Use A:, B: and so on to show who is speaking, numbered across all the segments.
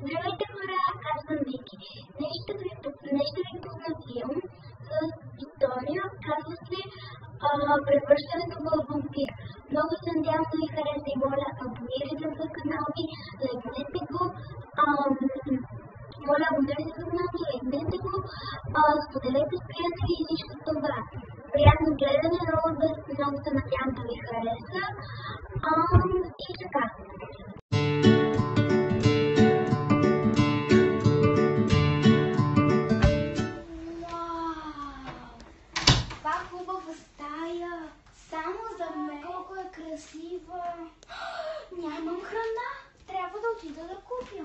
A: Здравейте хора, аз съм Вики. Днес ще ви пусна филм с история, казва се Превръщането в вампир. Много се надявам да ви хареса и моля, абонирайте за канала ми, лайкнете го, лайкнете го, споделете с приятели и всичко това. Приятно гледане, много се надявам да ви хареса. И така.
B: Само за мен. Колко е красива. Нямам храна. Трябва да отида да купя.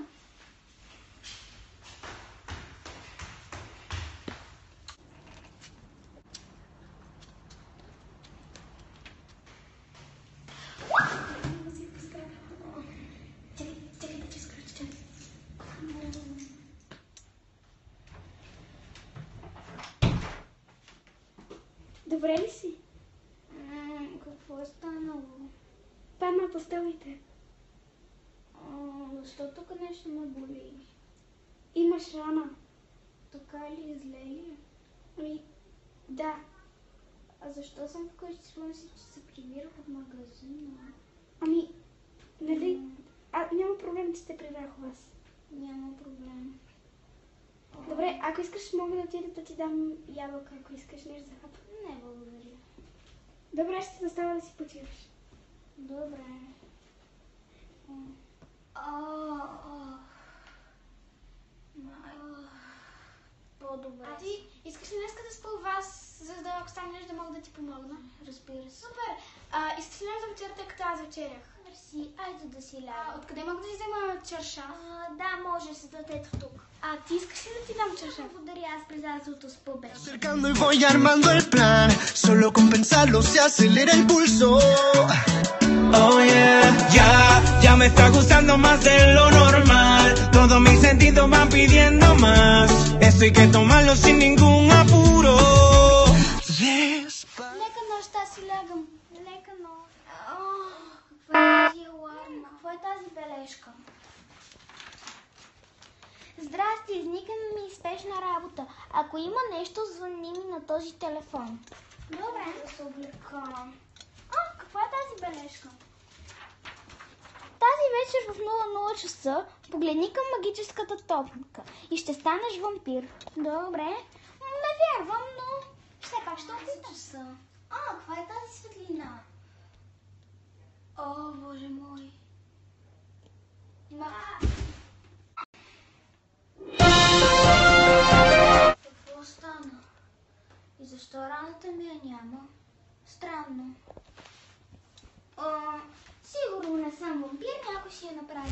B: Чакай да че скръча. Добре ли си? Какво е станало? Пама, поставите. Защо тук нещо ме боли? Имаш рана. Така ли? Зле ли? Ами, да. А защо съм вкъщи? Спомням си, че се прибирах от магазина. Ами, нали? Няма проблем, че те прибрах у вас. Няма проблем. Добре, ако искаш, мога да отида да ти дам ябълка, ако искаш нещо за хап. Не, благодаря. Добре, ще остава да си почиваш. Добре. По-добре. А ти искаш ли днеска да спа у вас, за да ако станеш да мога да ти помогна? Разбира се. Супер! Искаш ли да вечерта, като аз вечерях? Мерси, айде да си ляга. Откъде мога да си взема чаршаф? Да, може, седат ето тук. Ти искаш ли да ти дам чаршаф? Благодаря, аз през азото спа беше.
C: Acercando y voy armando el plan, solo con pensarlo se acelera el pulso. Oh yeah, ya me está gustando más de lo normal. Todos mis sentidos van pidiendo más. Esto hay que tomarlo sin ningún apuro.
B: Лека нощ, аз си лягам. Лека нощ. Какво е тази аларма? Какво е тази бележка? Здрасти, изникаме ми спешна работа. Ако има нещо, звъни ми на този телефон. Добре. Да се облека. Каква е тази бележка? Тази вечер в 00 часа погледни към магическата топка и ще станеш вампир. Добре. Не вярвам, но все пак ще опитам. Каква е тази светлина? О, Боже мой. Какво стана? И защо раната ми я няма? Странно. Сигурно не съм вампир, някой си я направи.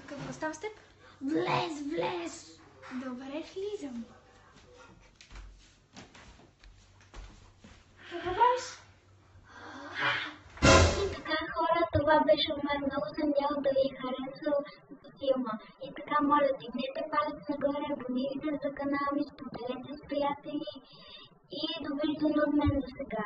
B: Какво става с теб? Влез! Добре, влизам. Какво правиш?
A: И така хора, това беше от мен. Много се надявам да ви е харесал филма. И така моля, дигнете палец нагоре, абонирайте за канала ми, споделете с приятели и довиждане от мен до сега.